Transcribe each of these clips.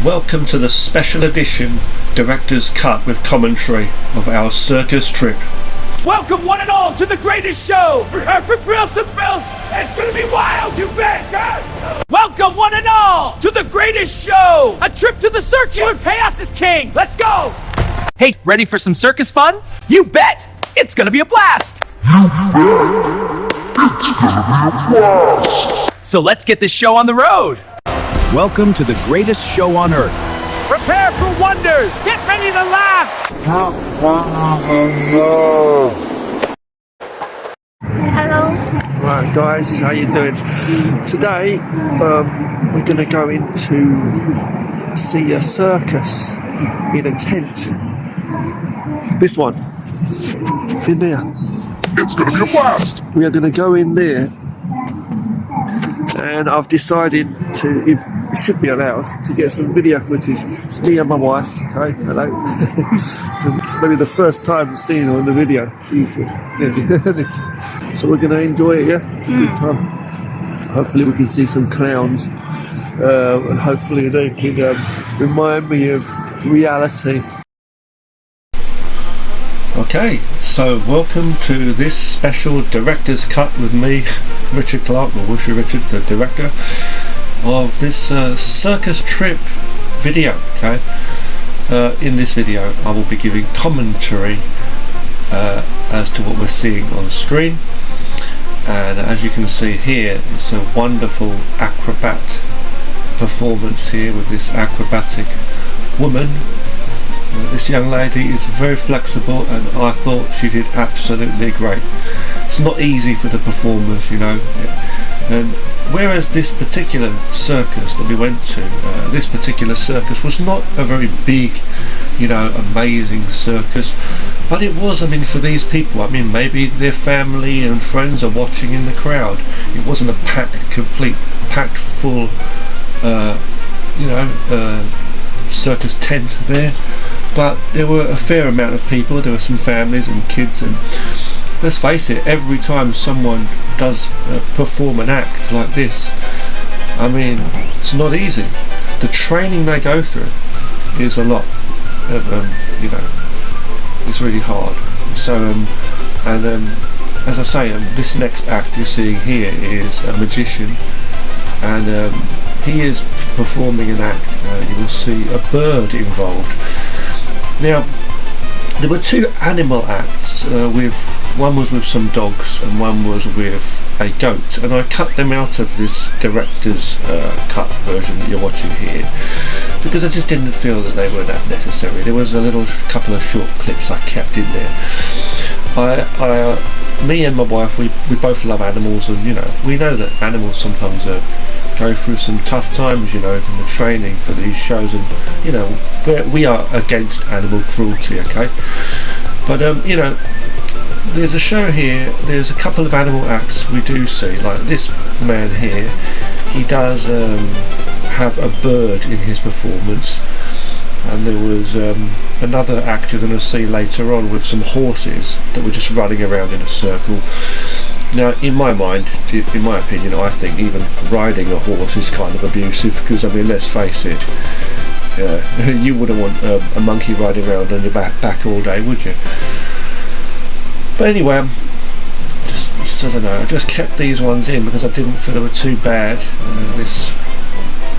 Welcome to the special edition director's cut with commentary of our circus trip. Welcome one and all to the greatest show! Prepare for thrills and thrills! It's gonna be wild, you bet! Welcome one and all to the greatest show! A trip to the circus where chaos is king! Let's go! Hey, ready for some circus fun? You bet! It's gonna be a blast! So let's get this show on the road! Welcome to the greatest show on earth. Prepare for wonders! Get ready to laugh! Hello. Right guys, how you doing? Today we're going to go in to see a circus in a tent. This one. In there. It's gonna be a blast! We are going to go in there, and I've decided to, if it should be allowed, to get some video footage. It's me and my wife, okay, hello. So maybe the first time seeing her on the video. So we're going to enjoy it, yeah? Good time. Hopefully we can see some clowns, and hopefully they can remind me of reality. Okay, so welcome to this special director's cut with me, Richard Clark, or Wushy Richard, the director of this circus trip video. Okay, in this video I will be giving commentary as to what we're seeing on screen, and as you can see here, it's a wonderful acrobat performance here with this acrobatic woman. This young lady is very flexible, and I thought she did absolutely great. It's not easy for the performers, you know, and whereas this particular circus that we went to, this particular circus was not a very big, you know, amazing circus, but it was, I mean, for these people, I mean, maybe their family and friends are watching in the crowd. It wasn't a packed full, you know, circus tent there, but there were a fair amount of people. There were some families and kids, and let's face it, every time someone does perform an act like this, I mean, it's not easy. The training they go through is a lot of, you know, it's really hard. So as I say, this next act you're seeing here is a magician, and he is performing an act. You will see a bird involved. Now, there were two animal acts. One was with some dogs and one was with a goat, and I cut them out of this director's cut version that you're watching here because I just didn't feel that they were that necessary. There was a couple of short clips I kept in there. Me and my wife, we both love animals, and you know, we know that animals sometimes go through some tough times, you know, in the training for these shows, and you know, we are against animal cruelty, okay? But you know, there's a show here, there's a couple of animal acts we do see, like this man here, he does have a bird in his performance, and there was another act you're going to see later on with some horses that were just running around in a circle. Now, in my mind, in my opinion, I think even riding a horse is kind of abusive, because I mean, let's face it, you wouldn't want a monkey riding around on your back all day, would you? But anyway, just I don't know, I just kept these ones in because I didn't feel they were too bad. This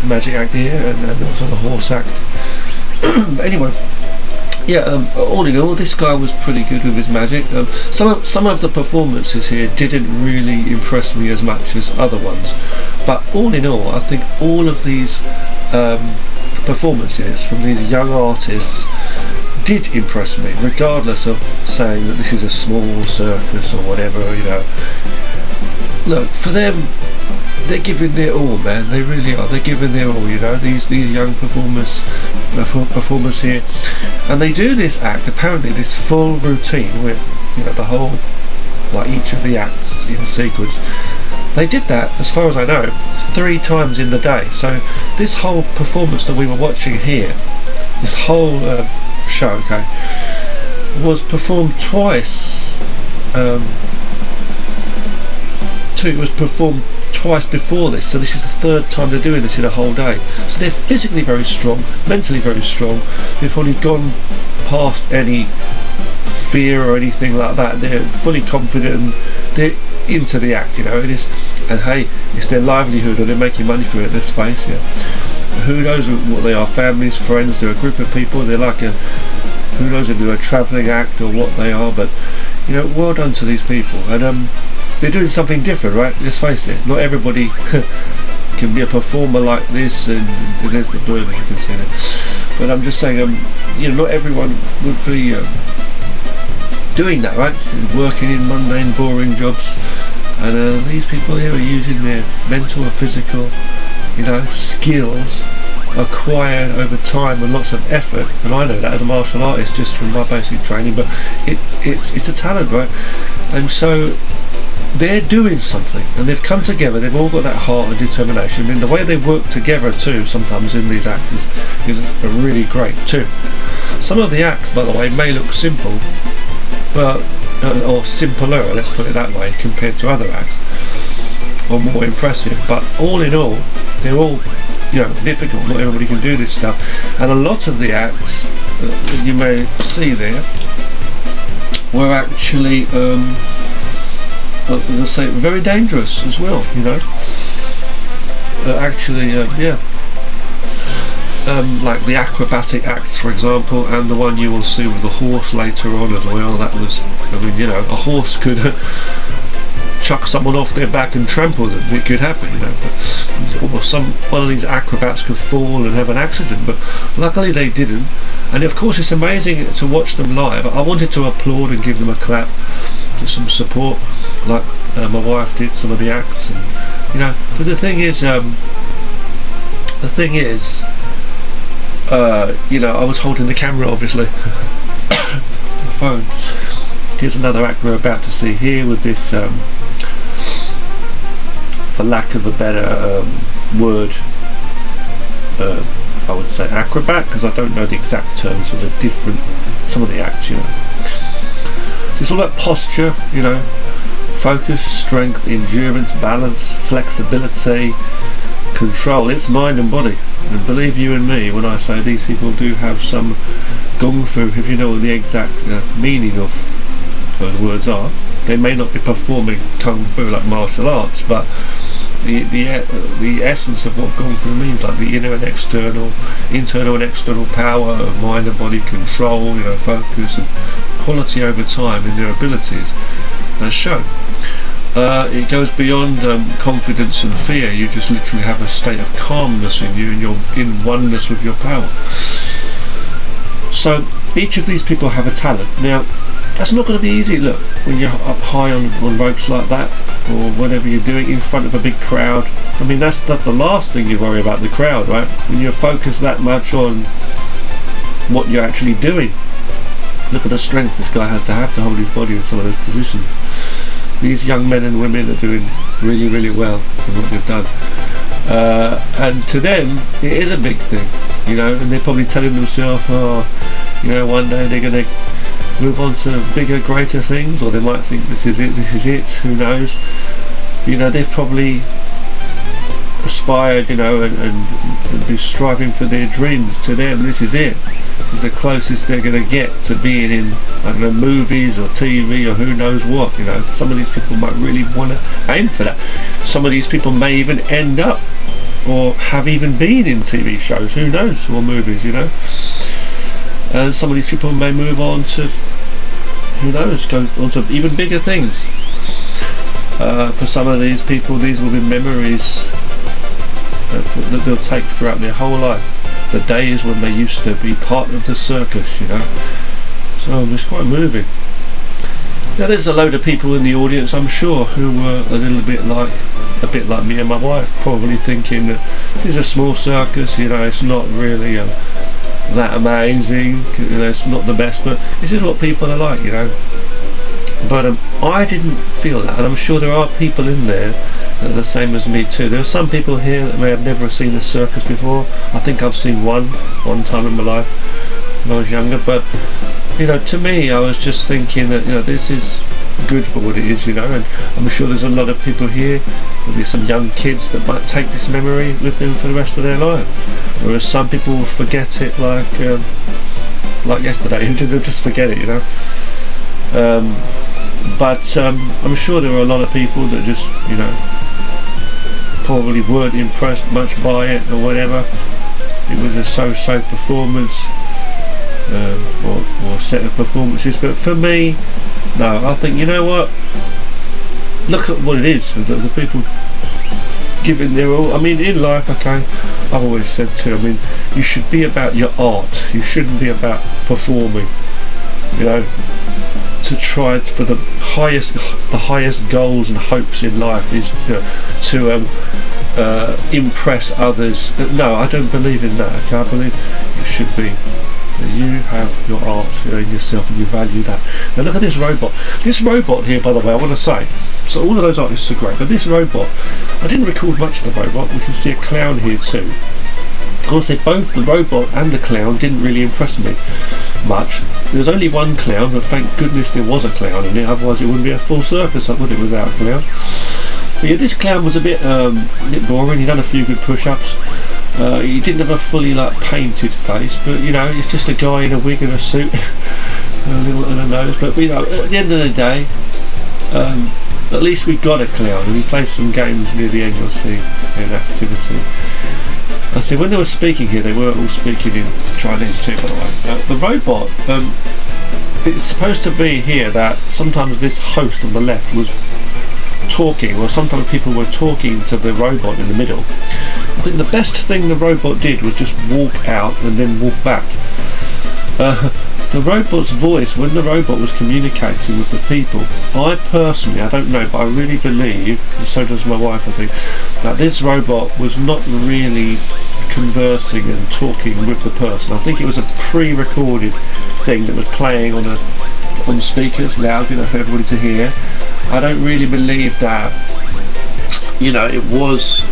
magic act here, and also the horse act. Anyway, yeah, all in all, this guy was pretty good with his magic. Some of the performances here didn't really impress me as much as other ones, but all in all, I think all of these performances from these young artists did impress me, regardless of saying that this is a small circus or whatever, you know. Look, for them, they're giving their all, man. They really are. They're giving their all, you know. These young performers here, and they do this act, apparently this full routine with, you know, the whole, like each of the acts in sequence. They did that, as far as I know, 3 times in the day. So this whole performance that we were watching here, this whole show, okay, was performed twice. It was performed twice before this, so this is the third time they're doing this in a whole day. So they're physically very strong, mentally very strong. They've probably gone past any fear or anything like that. They're fully confident and they're into the act, you know. And hey, it's their livelihood, or they're making money for it, let's face it. Who knows what they are, families, friends, they're a group of people, they're like who knows if they're a travelling act or what they are, but you know, well done to these people. And they're doing something different, right? Let's face it, not everybody can be a performer like this, and there's the bird, as you can see there. But I'm just saying, you know, not everyone would be doing that, right? Working in mundane, boring jobs. And these people here are using their mental and physical, you know, skills acquired over time and lots of effort. And I know that as a martial artist, just from my basic training, but it's a talent, right? And so they're doing something, and they've come together. They've all got that heart and determination. I mean, the way they work together too, sometimes in these acts, is really great too. Some of the acts, by the way, may look simple, but or simpler, let's put it that way, compared to other acts, or more impressive. But all in all, they're all, you know, difficult. Not everybody can do this stuff, and a lot of the acts that you may see there were actually I'll say very dangerous as well, you know. Like the acrobatic acts, for example, and the one you will see with the horse later on as well. That was, I mean, you know, a horse could chuck someone off their back and trample them. It could happen, you know. Or one of these acrobats could fall and have an accident, but luckily they didn't. And of course, it's amazing to watch them live. I wanted to applaud and give them a clap, just some support, like my wife did some of the acts, and you know. But the thing is, you know, I was holding the camera, obviously, the phone. Here's another act we're about to see here with this, for lack of a better word, I would say acrobat, because I don't know the exact terms for the different, some of the acts, you know. It's all about posture, you know, focus, strength, endurance, balance, flexibility, control. It's mind and body. And believe you and me when I say these people do have some kung fu, if you know what the exact meaning of those words are. They may not be performing kung fu like martial arts, but the essence of what kung fu means, like the internal and external power of mind and body control, you know, focus and quality over time in their abilities, as shown. It goes beyond confidence and fear. You just literally have a state of calmness in you, and you're in oneness with your power. So each of these people have a talent. Now, that's not going to be easy. Look, when you're up high on ropes like that, or whatever you're doing in front of a big crowd. I mean, that's the last thing you worry about, the crowd, right? When you're focused that much on what you're actually doing. Look at the strength this guy has to hold his body in some of those positions. These young men and women are doing really, really well in what they've done. And to them, it is a big thing, you know, and they're probably telling themselves, oh, you know, one day they're going to move on to bigger, greater things, or they might think this is it, who knows. You know, they've probably aspired, you know, and be striving for their dreams. To them, this is it. It's the closest they're going to get to being in, I don't know, movies or TV or who knows what, you know. Some of these people might really want to aim for that. Some of these people may even end up or have even been in TV shows, who knows, or movies, you know. And some of these people may move on to, who knows, go on to even bigger things. For some of these people, these will be memories that they'll take throughout their whole life. The days when they used to be part of the circus, you know. So it's quite moving. Now there's a load of people in the audience, I'm sure, who were a bit like me and my wife, probably thinking that this is a small circus, you know, it's not really that amazing, you know, it's not the best, but this is what people are like, you know. But I didn't feel that, and I'm sure there are people in there that are the same as me too. There are some people here that may have never seen a circus before. I think I've seen one time in my life when I was younger, but you know, to me, I was just thinking that, you know, this is good for what it is, you know. And I'm sure there's a lot of people here, maybe some young kids, that might take this memory with them for the rest of their life, whereas some people will forget it like yesterday. They'll just forget it, you know. But I'm sure there are a lot of people that just, you know, probably weren't impressed much by it or whatever. It was a so-so performance, or set of performances. But for me, no, I think, you know what, look at what it is, the people giving their all. I mean, in life, okay, I've always said too, I mean, you should be about your art, you shouldn't be about performing, you know. To try for the highest goals and hopes in life is, you know, to impress others. No, I don't believe in that. Okay? I believe it should be that you have your art, you know, in yourself, and you value that. Now look at this robot. This robot here, by the way, I want to say, so all of those artists are great, but this robot, I didn't record much of the robot. We can see a clown here too. I want to say both the robot and the clown didn't really impress me much. There was only one clown, but thank goodness there was a clown in it, otherwise it wouldn't be a full circus, would it, without a clown? But yeah, this clown was a bit boring. He done a few good push-ups. He didn't have a fully painted face, but you know, it's just a guy in a wig and a suit, and a little and a nose. But you know, at the end of the day, at least we got a clown, and he played some games near the end. You'll see in activity. I see, when they were speaking here, they were all speaking in Chinese too, by the way. The robot, it's supposed to be here that sometimes this host on the left was talking, or sometimes people were talking to the robot in the middle. I think the best thing the robot did was just walk out and then walk back. The robot's voice, when the robot was communicating with the people, I personally, I don't know, but I really believe, and so does my wife I think, that this robot was not really conversing and talking with the person. I think it was a pre-recorded thing that was playing on speakers loud, you know, for everybody to hear. I don't really believe that, you know, it was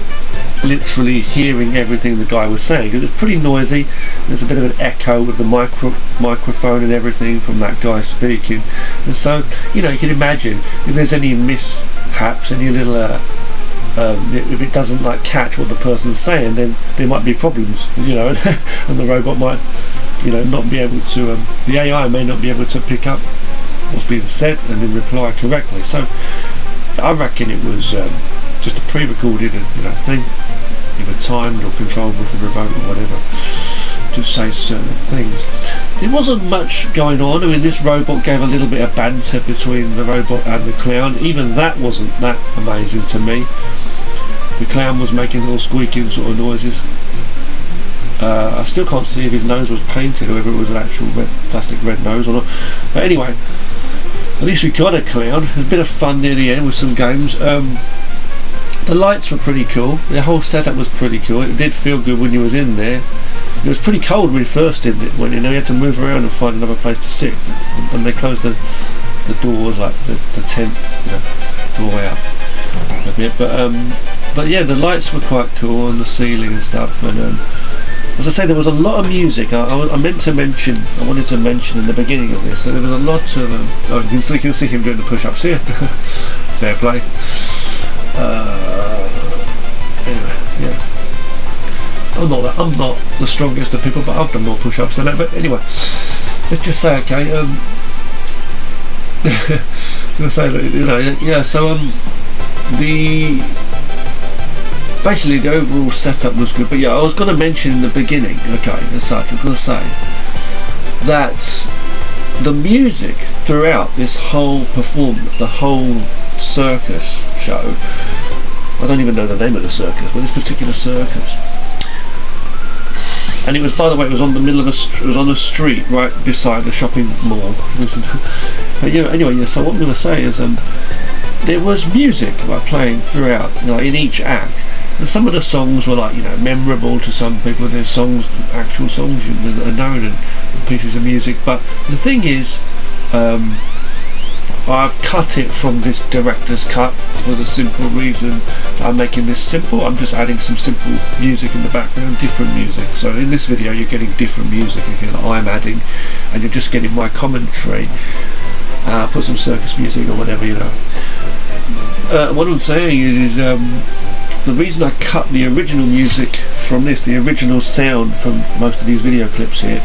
literally hearing everything the guy was saying. It was pretty noisy. There's a bit of an echo with the microphone and everything from that guy speaking, and so, you know, you can imagine if there's any mishaps, any little if it doesn't catch what the person's saying, then there might be problems, you know, and the robot might, you know, not be able to, the AI may not be able to pick up what's being said and then reply correctly. So I reckon it was just a pre-recorded, you know, thing, either timed or controlled with a remote or whatever, to say certain things. There wasn't much going on. I mean, this robot gave a little bit of banter between the robot and the clown. Even that wasn't that amazing to me. The clown was making little squeaking sort of noises. I still can't see if his nose was painted or whether it was an actual plastic red nose or not. But anyway, at least we got a clown. There's a bit of fun near the end with some games. The lights were pretty cool. The whole setup was pretty cool. It did feel good when you was in there. It was pretty cold when we first did it. When, you know, you had to move around and find another place to sit. And they closed the doors, like the tent, you know, doorway up a bit. But yeah, the lights were quite cool on the ceiling and stuff. And as I say, there was a lot of music. I wanted to mention in the beginning of this, so there was a lot of oh, you can see him doing the push-ups here. Fair play. Anyway, yeah, I'm not the strongest of people, but I've done more push-ups than that. But anyway, let's just say, okay, let's say that, you know, yeah. So basically the overall setup was good. But yeah, I was going to mention in the beginning, okay, as such, I was going to say that the music throughout this whole performance, the whole circus show, I don't even know the name of the circus, but this particular circus, and it was, by the way, it was on the middle of it was on a street right beside the shopping mall. But yeah, anyway, yeah, so what I'm going to say is there was music playing throughout, you know, in each act, and some of the songs were you know, memorable to some people. There's songs, actual songs that are known, and pieces of music. But the thing is, I've cut it from this director's cut for the simple reason that I'm making this simple. I'm just adding some simple music in the background, different music. So in this video you're getting different music again that I'm adding, and you're just getting my commentary put some circus music or whatever, you know. What I'm saying is the reason I cut the original music from this, the original sound from most of these video clips here,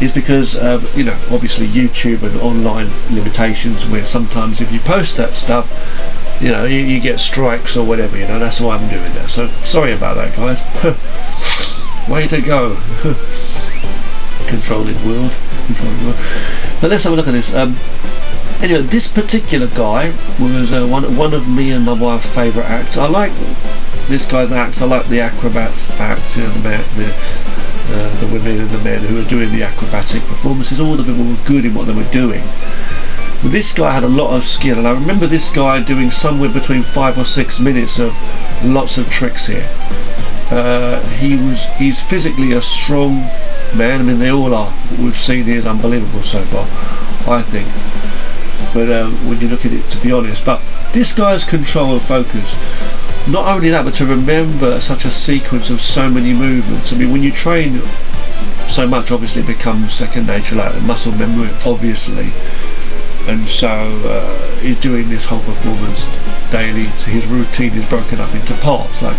is because you know, obviously YouTube and online limitations, where sometimes if you post that stuff, you know, you get strikes or whatever, you know. That's why I'm doing that. So sorry about that, guys. Way to go. Controlling world. But let's have a look at this. Anyway, this particular guy was one of me and my wife's favourite acts. I like this guy's acts. I like the acrobats acts, you know, the women and the men who were doing the acrobatic performances. All the people were good in what they were doing. But this guy had a lot of skill, and I remember this guy doing somewhere between 5 or 6 minutes of lots of tricks here. He's physically a strong man. I mean, they all are. What we've seen here is unbelievable so far, I think. But when you look at it, to be honest, but this guy's control and focus, not only that, but to remember such a sequence of so many movements. I mean, when you train so much, obviously it becomes second nature, like muscle memory, obviously. And so he's doing this whole performance daily, so his routine is broken up into parts, like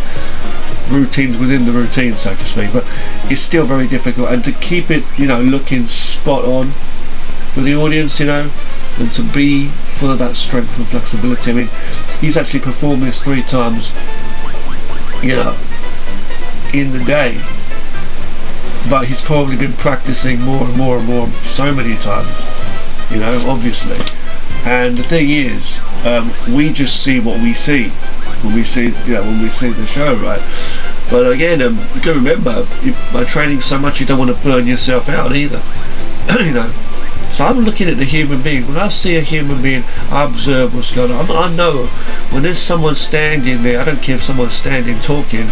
routines within the routine, so to speak. But it's still very difficult, and to keep it, you know, looking spot on for the audience, you know, and to be full of that strength and flexibility. I mean, he's actually performed this 3 times, you know, in the day, but he's probably been practicing more and more and more so many times, you know, obviously. And the thing is, we just see what we see when we see, you know, when we see the show, right? But again, you got to remember, if by training so much, you don't want to burn yourself out either. You know. So I'm looking at the human being. When I see a human being, I observe what's going on. I know when there's someone standing there. I don't care if someone's standing, talking,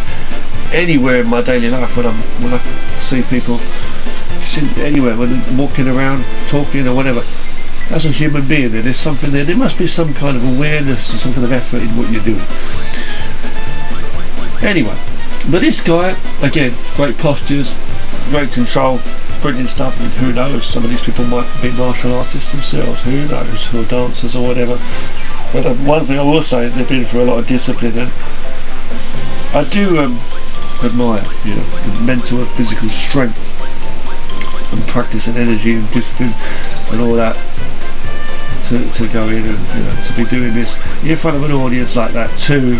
anywhere in my daily life. When I see people anywhere, when they're walking around, talking or whatever, that's a human being there. There's something there. There must be some kind of awareness or some kind of effort in what you're doing. Anyway, but this guy, again, great postures, great control, brilliant stuff. I mean, who knows? Some of these people might be martial artists themselves. Who knows? Or dancers or whatever. But one thing I will say, they've been through a lot of discipline, and I do admire, you know, the mental and physical strength and practice and energy and discipline and all that to go in and, you know, to be doing this in front of an audience like that too.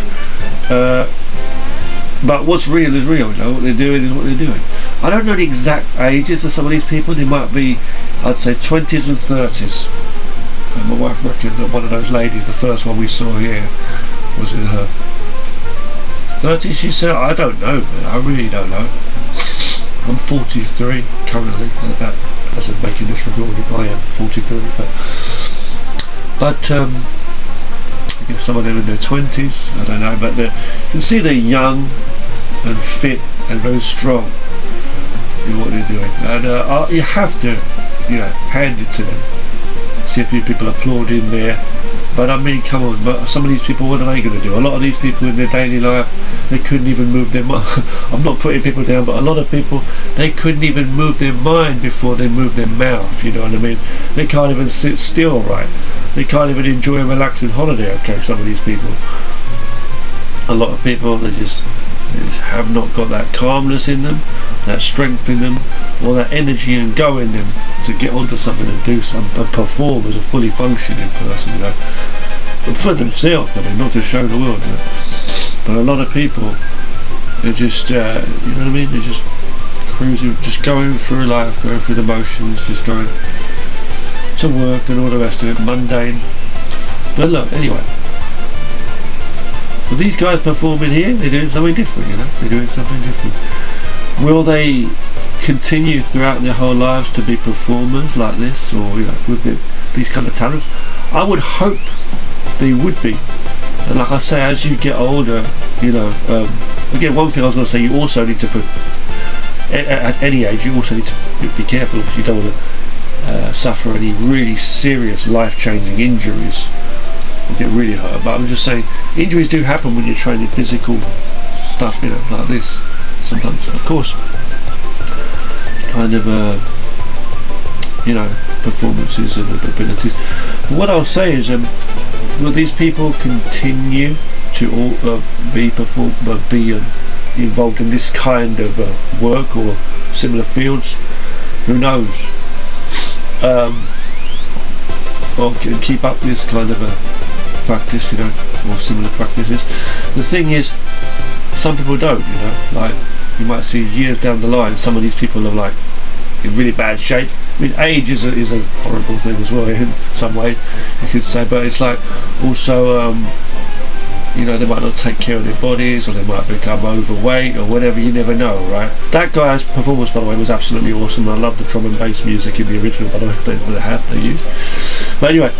But what's real is real, you know. What they're doing is what they're doing. I don't know the exact ages of some of these people. They might be, I'd say, 20s and 30s. And my wife reckoned that one of those ladies, the first one we saw here, was in her 30s, she said. I don't know, man. I really don't know. I'm 43 currently. As of making this recording, I am 43. But I guess some of them in their 20s, I don't know. But you can see they're young and fit and very strong in what they're doing. And you have to, you know, hand it to them. See a few people applauding there. But I mean, come on, but some of these people, what are they going to do? A lot of these people in their daily life, they couldn't even move their mind. I'm not putting people down, but a lot of people, they couldn't even move their mind before they move their mouth, you know what I mean? They can't even sit still right. They can't even enjoy a relaxing holiday, okay, some of these people. A lot of people, they just have not got that calmness in them, that strength in them, or that energy and go in them to get onto something and do something, and perform as a fully functioning person, you know. But for themselves, I mean, not to show the world, you know. But a lot of people, they're just, you know what I mean, they're just cruising, just going through life, going through the motions, just going to work and all the rest of it, mundane. But look, anyway, well, these guys performing here, they're doing something different, you know, they're doing something different. Will they continue throughout their whole lives to be performers like this, or, you know, with these kind of talents? I would hope they would be. And like I say, as you get older, you know, again, one thing I was going to say, you also need to put, at any age, you also need to be careful, because you don't want to suffer any really serious life-changing injuries or get really hurt. But I'm just saying, injuries do happen when you're training physical stuff, you know, like this. Sometimes, of course, kind of, you know, performances and abilities. But what I'll say is, will these people continue to all be involved in this kind of work or similar fields? Who knows? Or can keep up this kind of practice, or similar practices. The thing is, some people don't, like you might see years down the line some of these people are like in really bad shape. I mean, age is a horrible thing as well in some ways, you could say, but it's like also they might not take care of their bodies, or they might become overweight or whatever, you never know, right? That guy's performance, by the way, was absolutely awesome. I love the drum and bass music in the original, by the way, they used. But anyway,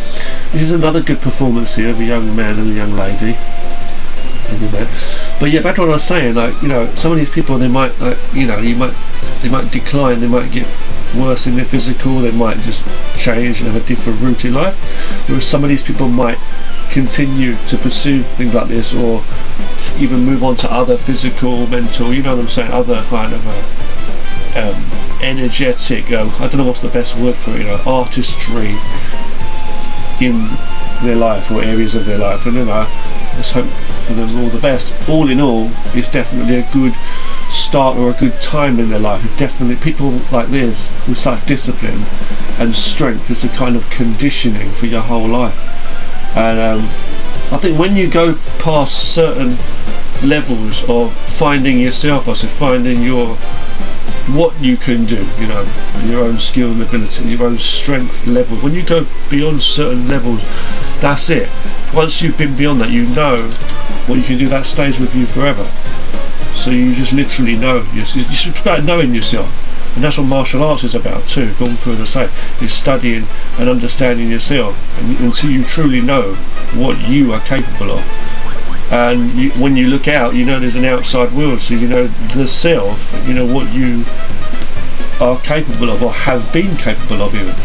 this is another good performance here of a young man and a young lady. But yeah, back to what I was saying, like, some of these people, they might, they might decline, they might get worse in their physical, they might just change and have a different route in life, whereas some of these people might continue to pursue things like this, or even move on to other physical, mental, other kind of energetic, I don't know what's the best word for it, artistry in their life or areas of their life. And let's hope for them all the best. All in all, it's definitely a good start or a good time in their life. It's definitely, people like this with such discipline and strength, it's a kind of conditioning for your whole life. And I think when you go past certain levels of finding yourself, finding what you can do, your own skill and ability, your own strength level, when you go beyond certain levels, that's it. Once you've been beyond that, what you can do, that stays with you forever. So you just literally know, it's about knowing yourself. And that's what martial arts is about too, going through, as I say, is studying and understanding yourself, and until you truly know what you are capable of. And when you look out, there's an outside world, so the self, what you are capable of or have been capable of even.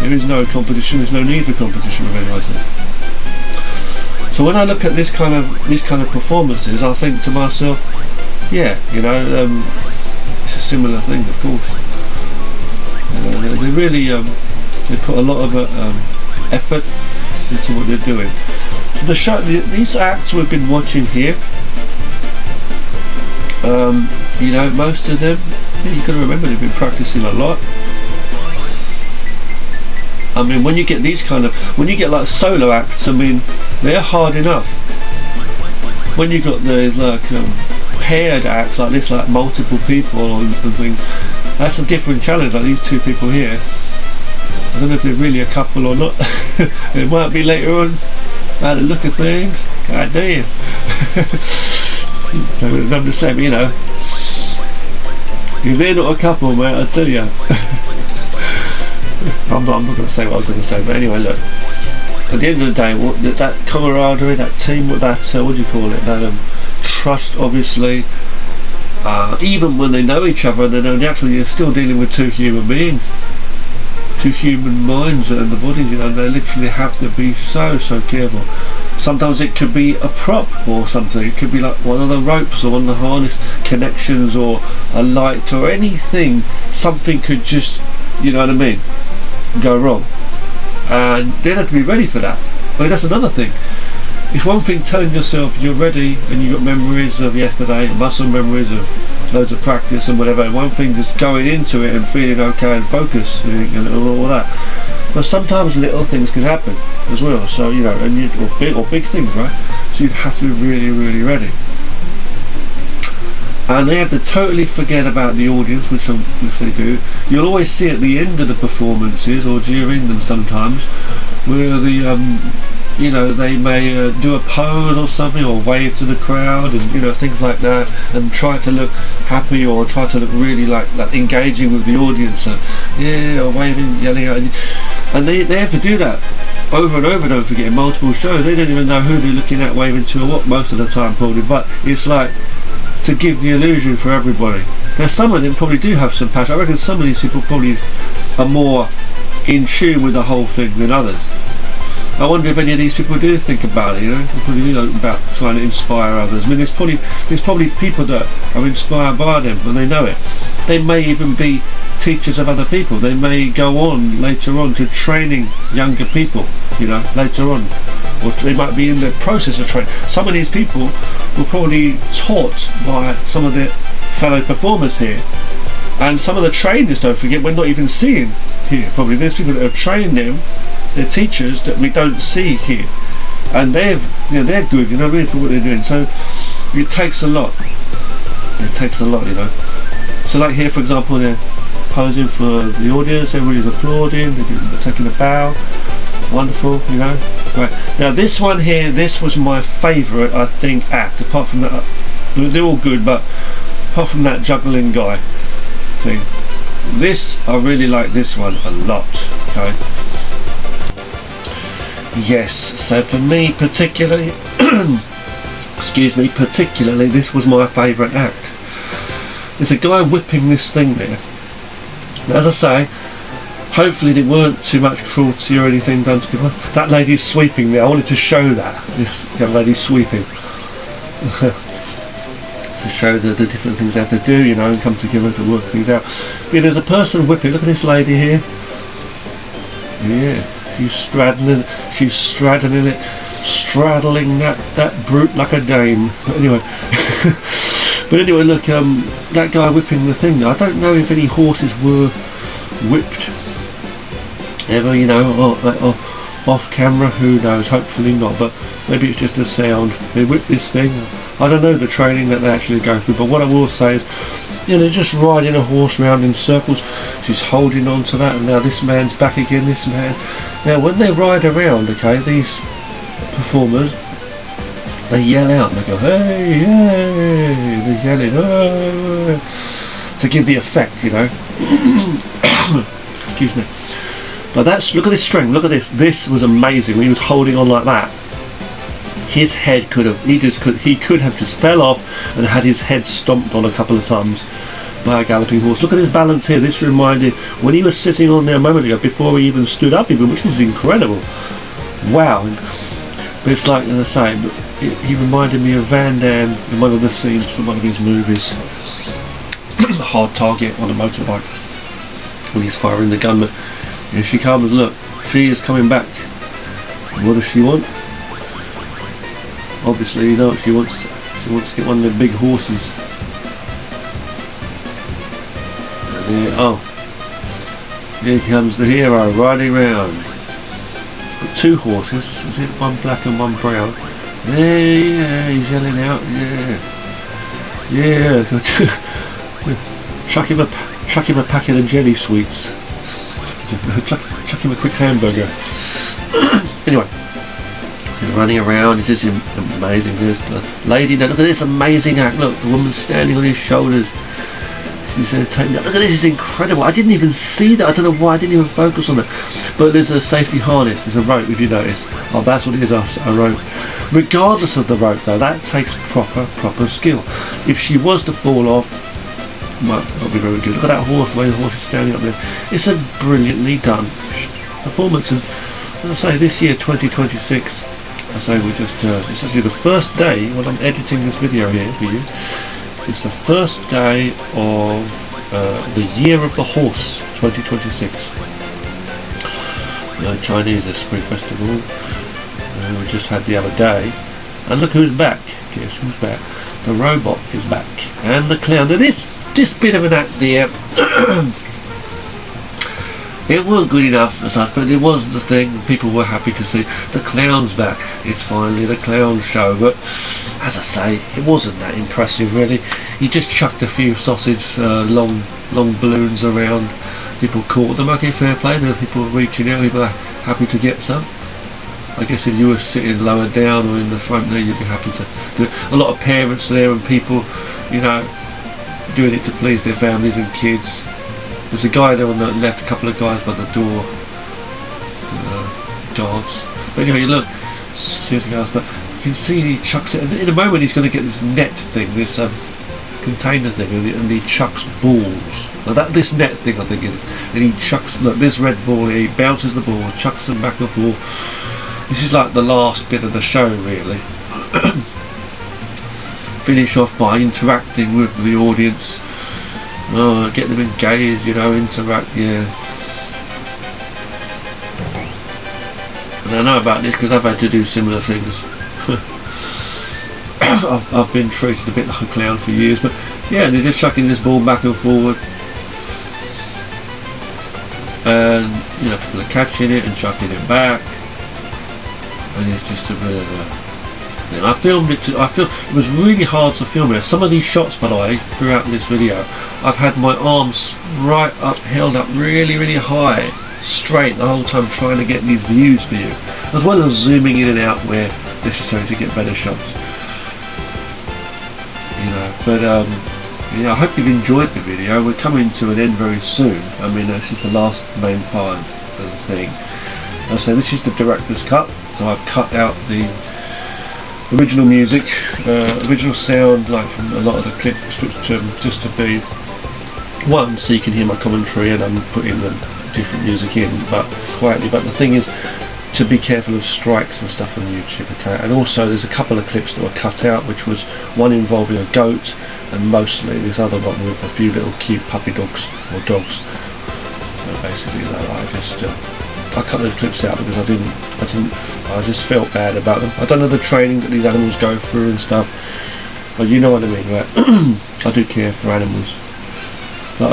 There is no competition, there's no need for competition with anyone. So when I look at these kind of performances, I think to myself, yeah, it's a similar thing, of course. They really they put a lot of effort into what they're doing. So these acts we've been watching here, most of them, you've got to remember, they've been practicing a lot. I mean, when you get like solo acts, I mean, they're hard enough. When you got the paired acts like this, like multiple people and things, that's a different challenge. Like these two people here, I don't know if they're really a couple or not. It might be later on, by the look of things. God damn. I'm just saying, if they're not a couple, mate, I tell you. I'm not going to say what I was going to say, but anyway, look. At the end of the day, that camaraderie, that team, what do you call it? That trust, obviously. Even when they know each other, and they know naturally, you're still dealing with two human beings, two human minds and the bodies. They literally have to be so careful. Sometimes it could be a prop or something. It could be like one of the ropes or one of the harness connections or a light or anything. Something could just, go wrong. And they have to be ready for that. But that's another thing. It's one thing telling yourself you're ready and you've got memories of yesterday, muscle memories of loads of practice and whatever. One thing just going into it and feeling okay and focus and all that. But sometimes little things can happen as well. So or big things, right? So you'd have to be really ready. And they have to totally forget about the audience, which they do. You'll always see at the end of the performances, or during them sometimes, where they may do a pose or something, or wave to the crowd, and things like that, and try to look happy or try to look really like engaging with the audience, or waving, yelling at you. And they have to do that over and over, don't forget, in multiple shows. They don't even know who they're looking at, waving to or what most of the time, probably, but it's like to give the illusion for everybody. Now some of them probably do have some passion. I reckon some of these people probably are more in tune with the whole thing than others. I wonder if any of these people do think about it, They probably do about trying to inspire others. I mean, there's probably people that are inspired by them and they know it. They may even be teachers of other people. They may go on later on to training younger people, you know, later on, or they might be in the process of training. Some of these people were probably taught by some of their fellow performers here, and some of the trainers, don't forget, we're not even seeing here. Probably there's people that have trained them, they're teachers that we don't see here, and they're good, you know, really, for what they're doing. So it takes a lot. It takes a lot, you know. So like here, for example, they're posing for the audience, everybody's applauding, they're taking a bow. Wonderful, you know. Right, now this one here, this was my favourite, I think, act, apart from that. They're all good, but apart from that juggling guy thing, this, I really like this one a lot. Okay. Yes, so for me particularly, excuse me, particularly, this was my favourite act. There's a guy whipping this thing there. Now, as I say, hopefully there weren't too much cruelty or anything done to people. That lady's sweeping there. I wanted to show that. This young lady's sweeping. To show the different things they have to do, you know, and come together to work things out. Yeah, there's a person whipping. Look at this lady here. Yeah, she's straddling that brute like a dame. But anyway. But anyway, look, that guy whipping the thing. I don't know if any horses were whipped ever, you know, off camera. Who knows? Hopefully not. But maybe it's just a sound. They whip this thing. I don't know the training that they actually go through. But what I will say is, you know, they're just riding a horse round in circles. She's holding on to that, and now this man's back again. This man. Now, when they ride around, okay, these performers, they yell out and they go, hey, hey, they're yelling, oh, to give the effect, you know. Excuse me. But that's, look at this strength, look at this. This was amazing when he was holding on like that. His head could have, he could have just fell off and had his head stomped on a couple of times by a galloping horse. Look at his balance here. This reminded, when he was sitting on there a moment ago, before he even stood up even, which is incredible. Wow. But it's like, as I say, he reminded me of Van Damme in one of the scenes from one of his movies. Hard Target on a motorbike when he's firing the gun. But here she comes, look, she is coming back. What does she want? Obviously, you know what she wants. She wants to get one of the big horses. And there, oh, here comes the hero riding round. Got two horses, is it one black and one brown? Yeah, he's yelling out, yeah. chuck him a packet of jelly sweets. chuck him a quick hamburger. Anyway, he's running around. It's just amazing. There's the lady. Now look at this amazing act. Look, the woman's standing on his shoulders. She's going to take me. Look at this. It's incredible. I didn't even see that. I don't know why I didn't even focus on it. But there's a safety harness. There's a rope, if you notice. Oh, that's what it is. A rope. Regardless of the rope, though, that takes proper skill. If she was to fall off, well, that'll be very good. Look at that horse, the way the horse is standing up there. It's a brilliantly done performance. And as I say, this year, 2026, I say we just, it's actually the first day when I'm editing this video here for you. It's the first day of the Year of the Horse, 2026. The Chinese Esprit Festival. We just had the other day, and look who's back. Guess who's back? The robot is back, and the clown. Now this bit of an act there, it wasn't good enough as such, but it was the thing. People were happy to see the clown's back. It's finally the clown show. But as I say, it wasn't that impressive really. He just chucked a few sausage long balloons around. People caught them. Okay, fair play. There were people reaching out. People are happy to get some. I guess if you were sitting lower down or in the front there, you'd be happy to do it. A lot of parents there and people, you know, doing it to please their families and kids. There's a guy there on the left, a couple of guys by the door, guards. But anyway, you look, security guards, but you can see he chucks it. And in a moment, he's going to get this net thing, this container thing, and he chucks balls. Now this net thing, I think it is. And he chucks, look, this red ball here, he bounces the ball, chucks them back and forth. This is like the last bit of the show, really. Finish off by interacting with the audience. Get them engaged, you know, interact, yeah. And I know about this because I've had to do similar things. I've been treated a bit like a clown for years, but yeah, they're just chucking this ball back and forward, and you know, people are catching it and chucking it back, and it's just a bit of a thing. I filmed it. I feel it was really hard to film it. Some of these shots, by the way, throughout this video, I've had my arms right up, held up really, really high, straight the whole time, trying to get these views for you, as well as zooming in and out where necessary to get better shots. You know, but yeah, I hope you've enjoyed the video. We're coming to an end very soon. I mean, this is the last main part of the thing. I'll say this is the director's cut, so I've cut out the original music, original sound, like from a lot of the clips, just to be one, so you can hear my commentary, and I'm putting the different music in, but quietly. But the thing is, to be careful of strikes and stuff on YouTube, okay? And also there's a couple of clips that were cut out, which was one involving a goat, and mostly this other one with a few little cute puppy dogs, or dogs. So basically I cut those clips out because I just felt bad about them. I don't know the training that these animals go through and stuff, but you know what I mean, right? I do care for animals. But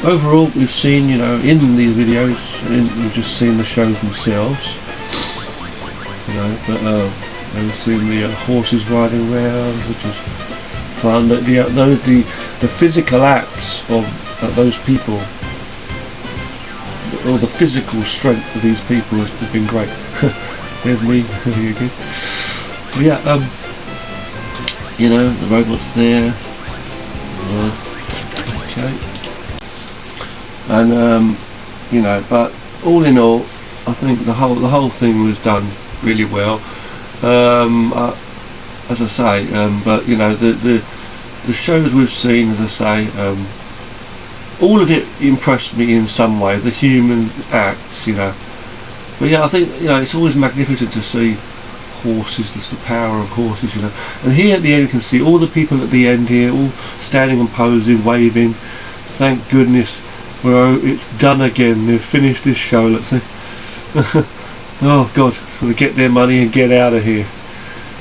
overall, we've seen, you know, in these videos, we've just seen the shows themselves, you know, but we've seen the horses riding around, which is fun. The physical acts of those people, or the physical strength of these people has been great. There's me, you good? But yeah, you know, the robot's there. Okay. And you know, but all in all, I think the whole thing was done really well. As I say, but you know, the shows we've seen, as I say, all of it impressed me in some way. The human acts, you know. But yeah, I think, you know, it's always magnificent to see horses. There's the power of horses, you know. And here at the end, you can see all the people at the end here, all standing and posing, waving. Thank goodness. Well, it's done again. They've finished this show. Let's see. Oh God, we get their money and get out of here.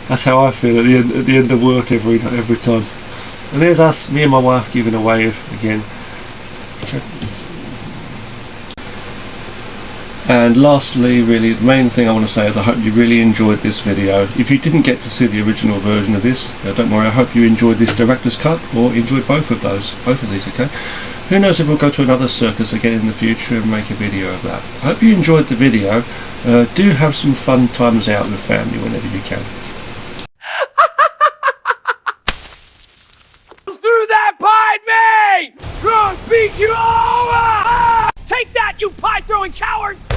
That's how I feel at the end of work every time. And there's us, me and my wife, giving a wave again. And lastly, really, the main thing I want to say is I hope you really enjoyed this video. If you didn't get to see the original version of this, don't worry, I hope you enjoyed this director's cut, or enjoyed both of these, okay? Who knows if we'll go to another circus again in the future and make a video of that. I hope you enjoyed the video. Do have some fun times out with family whenever you can. Through that pied me! Gonna beat you over! Take that, you pie-throwing cowards!